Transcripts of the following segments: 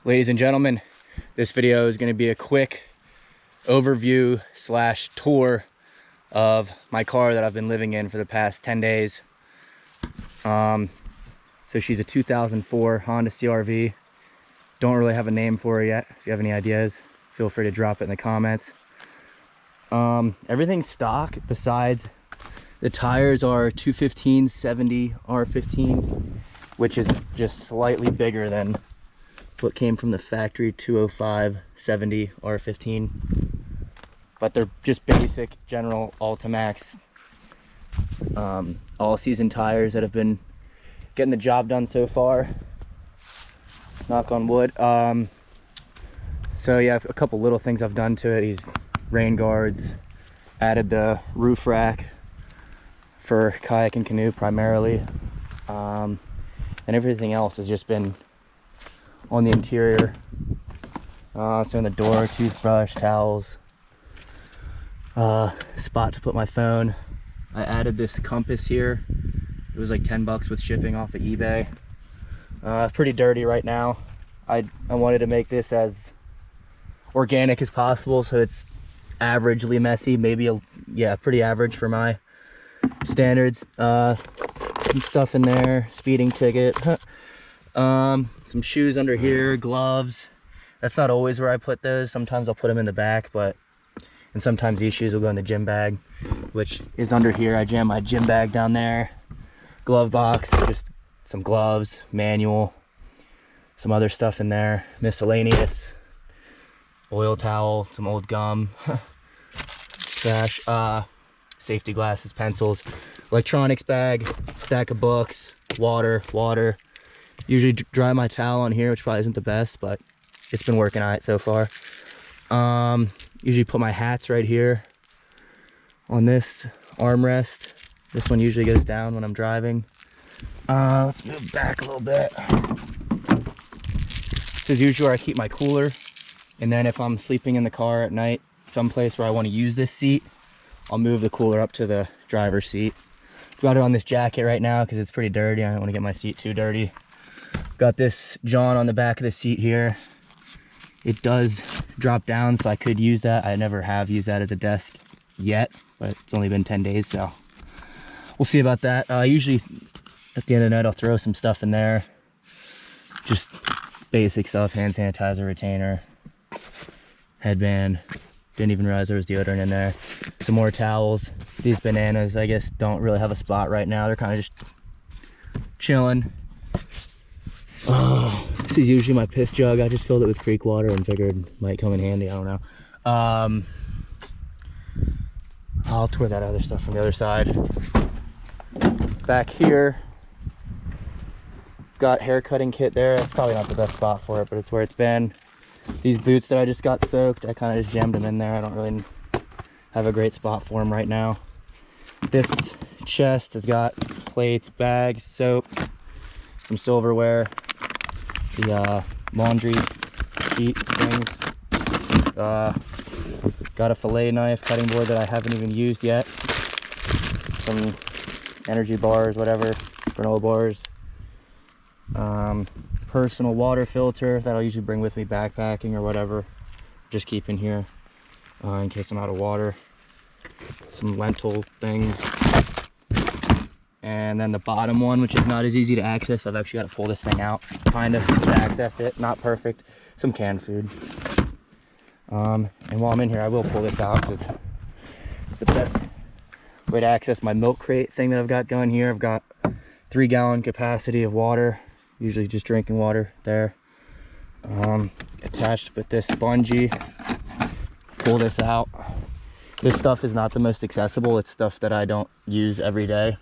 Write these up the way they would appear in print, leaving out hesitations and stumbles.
Ladies and gentlemen, this video is going to be a quick overview slash tour of my car that I've been living in for the past 10 days. So she's a 2004 Honda CR-V. Don't really have a name for her yet. If you have any ideas, feel free to drop it in the comments. Everything's stock besides the tires are 215/70 R15, which is just slightly bigger than what came from the factory 205/70 R15. But they're just basic general Ultimax all season tires that have been getting the job done so far, knock on wood. So yeah, a couple little things I've done to it. These rain guards, added the roof rack for kayak and canoe primarily, and everything else has just been on the interior. So in the door, toothbrush, towels, spot to put my phone. I added this compass here. It was like 10 bucks with shipping off of eBay. Pretty dirty right now. I wanted to make this as organic as possible, so it's averagely messy, maybe pretty average for my standards. Some stuff in there, speeding ticket, some shoes under here, gloves. That's not always where I put those. Sometimes I'll put them in the back, and sometimes these shoes will go in the gym bag, which is under here. I jam my gym bag down there. Glove box, just some gloves, manual, some other stuff in there, miscellaneous, oil towel, some old gum, trash, safety glasses, pencils, electronics bag, stack of books, water. Usually dry my towel on here, which probably isn't the best, but it's been working all right so far. Usually put my hats right here on this armrest. This one usually goes down when I'm driving. Let's move back a little bit. This is usually where I keep my cooler. And then if I'm sleeping in the car at night, someplace where I want to use this seat, I'll move the cooler up to the driver's seat. I've got it on this jacket right now because it's pretty dirty. I don't want to get my seat too dirty. Got this John on the back of the seat here. It does drop down, so I could use that. I never have used that as a desk yet, but it's only been 10 days, so we'll see about that. Usually at the end of the night, I'll throw some stuff in there. Just basic stuff, hand sanitizer, retainer, headband. Didn't even realize there was deodorant in there. Some more towels. These bananas, I guess, don't really have a spot right now. They're kind of just chilling. This is usually my piss jug. I just filled it with creek water and figured it might come in handy. I don't know. I'll tour that other stuff from the other side. Back here, got hair cutting kit there. That's probably not the best spot for it, but it's where it's been. These boots that I just got soaked, I kind of just jammed them in there. I don't really have a great spot for them right now. This chest has got plates, bags, soap, some silverware, the laundry sheet things. Got a fillet knife, cutting board that I haven't even used yet. Some energy bars, whatever, granola bars. Personal water filter that I'll usually bring with me backpacking or whatever. Just keep in here in case I'm out of water. Some lentil things. And then the bottom one, which is not as easy to access. I've actually got to pull this thing out kind of to access it. Not perfect. Some canned food. And while I'm in here, I will pull this out because it's the best way to access my milk crate thing that I've got going here. I've got 3-gallon capacity of water, usually just drinking water there. Attached with this bungee. Pull this out. This stuff is not the most accessible. It's stuff that I don't use every day.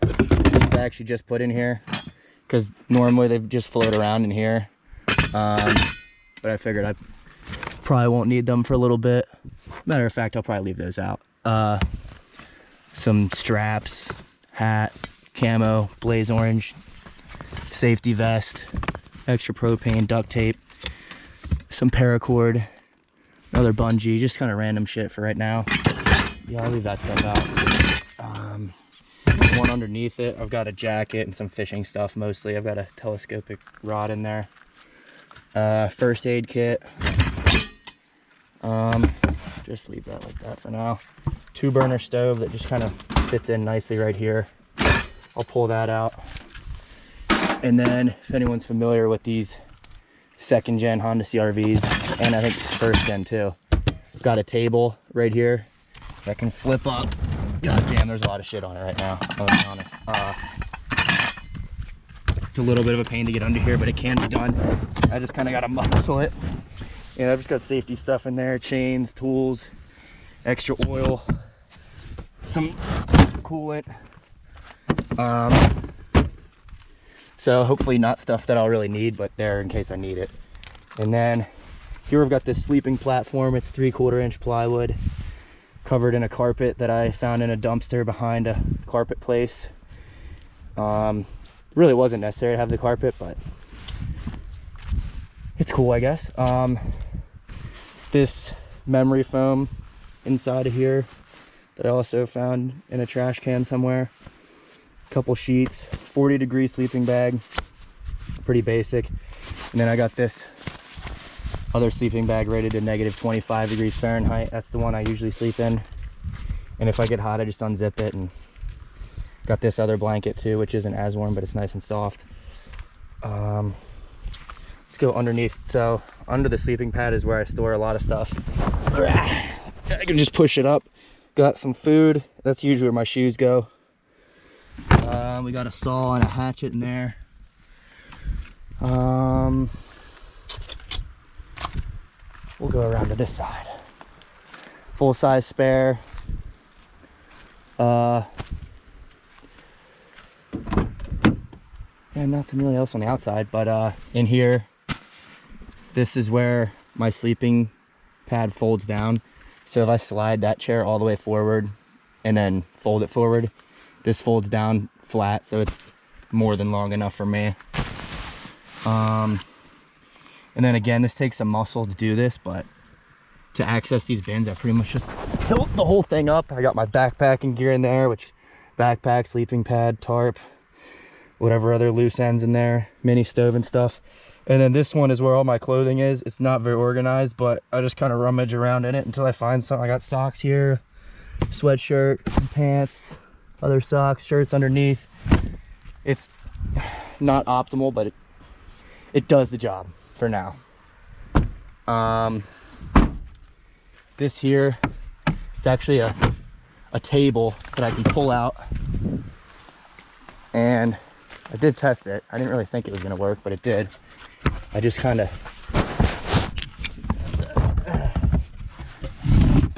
It's actually just put in here because normally they just float around in here. But I figured I probably won't need them for a little bit. Matter of fact, I'll probably leave those out. Some straps, hat, camo, blaze orange, safety vest, extra propane, duct tape, some paracord, another bungee, just kind of random shit for right now. Yeah, I'll leave that stuff out. And one underneath it. I've got a jacket and some fishing stuff mostly. I've got a telescopic rod in there. First aid kit. Just leave that like that for now. 2-burner stove that just kind of fits in nicely right here. I'll pull that out. And then if anyone's familiar with these 2nd gen Honda CRVs, and I think 1st gen too, got a table right here that can flip up. God damn, there's a lot of shit on it right now, I'll be honest. It's a little bit of a pain to get under here, but it can be done. I just kind of got to muscle it. And I've just got safety stuff in there, chains, tools, extra oil, some coolant. So hopefully not stuff that I'll really need, but there in case I need it. And then here we've got this sleeping platform. It's 3/4 inch plywood covered in a carpet that I found in a dumpster behind a carpet place. Really wasn't necessary to have the carpet, but it's cool, I guess. This memory foam inside of here that I also found in a trash can somewhere. Couple sheets, 40-degree sleeping bag, pretty basic. And then I got this other sleeping bag rated to -25 degrees Fahrenheit. That's the one I usually sleep in. And if I get hot, I just unzip it. And got this other blanket too, which isn't as warm, but it's nice and soft. Let's go underneath. So under the sleeping pad is where I store a lot of stuff. I can just push it up. Got some food. That's usually where my shoes go. We got a saw and a hatchet in there. We'll go around to this side. Full-size spare. And nothing really else on the outside, but in here, this is where my sleeping pad folds down. So if I slide that chair all the way forward and then fold it forward, this folds down flat, so it's more than long enough for me. And then again, this takes some muscle to do this, but to access these bins, I pretty much just tilt the whole thing up. I got my backpacking gear in there, which backpack, sleeping pad, tarp, whatever other loose ends in there, mini stove and stuff. And then this one is where all my clothing is. It's not very organized, but I just kind of rummage around in it until I find something. I got socks here, sweatshirt, pants, other socks, shirts underneath. It's not optimal, but it does the job for now. This here, it's actually a table that I can pull out, and I did test it. I didn't really think it was gonna work, but it did. I just kind of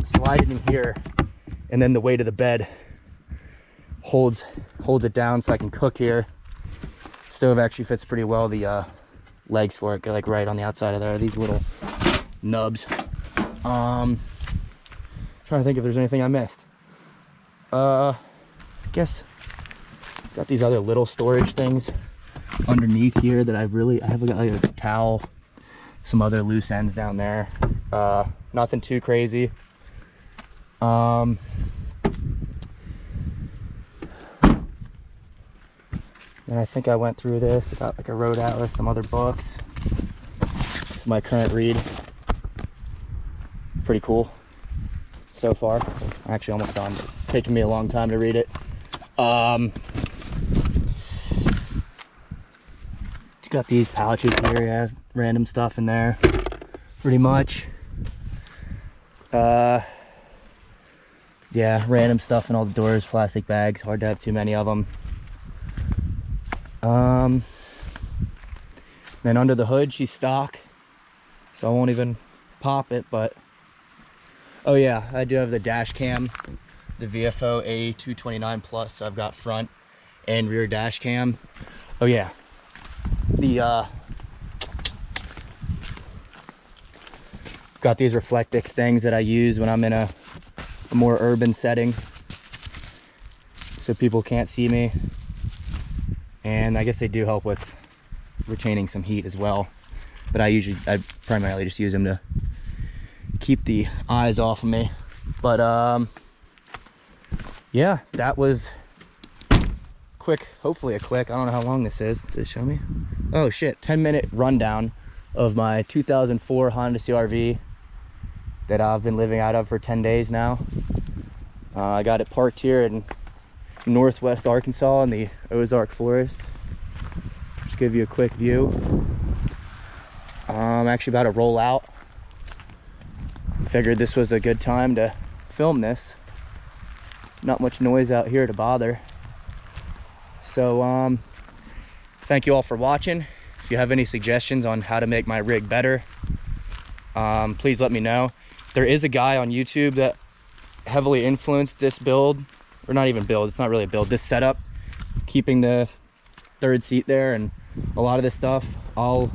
slide it in here, and then the weight of the bed holds it down so I can cook here. Stove actually fits pretty well. The legs for it go like right on the outside of there. These little nubs. Trying to think if there's anything I missed. I guess got these other little storage things underneath here that I have got like a towel, some other loose ends down there. Nothing too crazy. And I think I went through this. I got like a road atlas, some other books. This is my current read. Pretty cool so far. Actually almost done, but it's taking me a long time to read it. Got these pouches here, yeah, random stuff in there, pretty much. Yeah, random stuff in all the doors, plastic bags, hard to have too many of them. Then under the hood, she's stock, so I won't even pop it, but oh yeah, I do have the dash cam, the VFO A229 Plus, so I've got front and rear dash cam. Oh yeah, the got these Reflectix things that I use when I'm in a more urban setting, so people can't see me, and I guess they do help with retaining some heat as well, but I primarily just use them to keep the eyes off of me. But yeah, that was quick, hopefully a quick, I don't know how long this is. Does it show me? Oh shit, 10-minute rundown of my 2004 Honda CR-V that I've been living out of for 10 days now. I got it parked here in northwest Arkansas in the Ozark Forest. Just give you a quick view. I'm actually about to roll out. Figured this was a good time to film this. Not much noise out here to bother. So thank you all for watching. If you have any suggestions on how to make my rig better, please let me know. There is a guy on YouTube that heavily influenced this build, or not even build, it's not really a build, this setup, keeping the third seat there and a lot of this stuff. I'll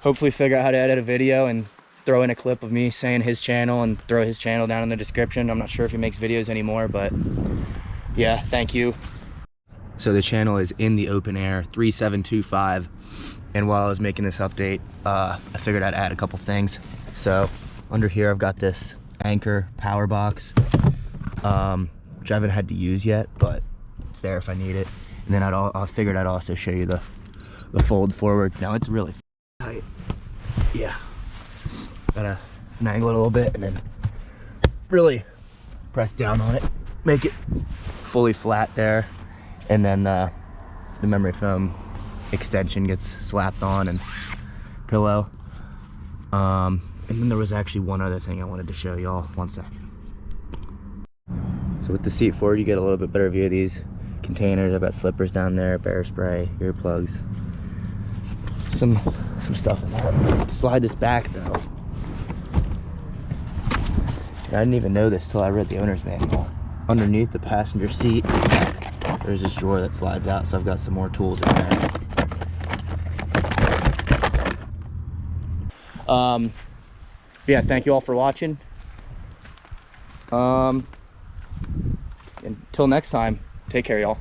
hopefully figure out how to edit a video and throw in a clip of me saying his channel and throw his channel down in the description. I'm not sure if he makes videos anymore, but yeah, thank you. So the channel is in the open air, 3725, and while I was making this update, I figured I'd add a couple things. So under here I've got this Anchor power box, which I haven't had to use yet, but it's there if I need it. And then I figured I'd also show you the fold forward. Now it's really tight. Yeah, gotta angle it a little bit and then really press down on it, make it fully flat there. And then the memory foam extension gets slapped on and pillow. And then there was actually one other thing I wanted to show y'all. One sec. So with the seat forward, you get a little bit better view of these containers. I've got slippers down there, bear spray, earplugs, some stuff in there. Slide this back though. And I didn't even know this till I read the owner's manual. Underneath the passenger seat, there's this drawer that slides out, so I've got some more tools in there. Yeah, thank you all for watching. Until next time, take care, y'all.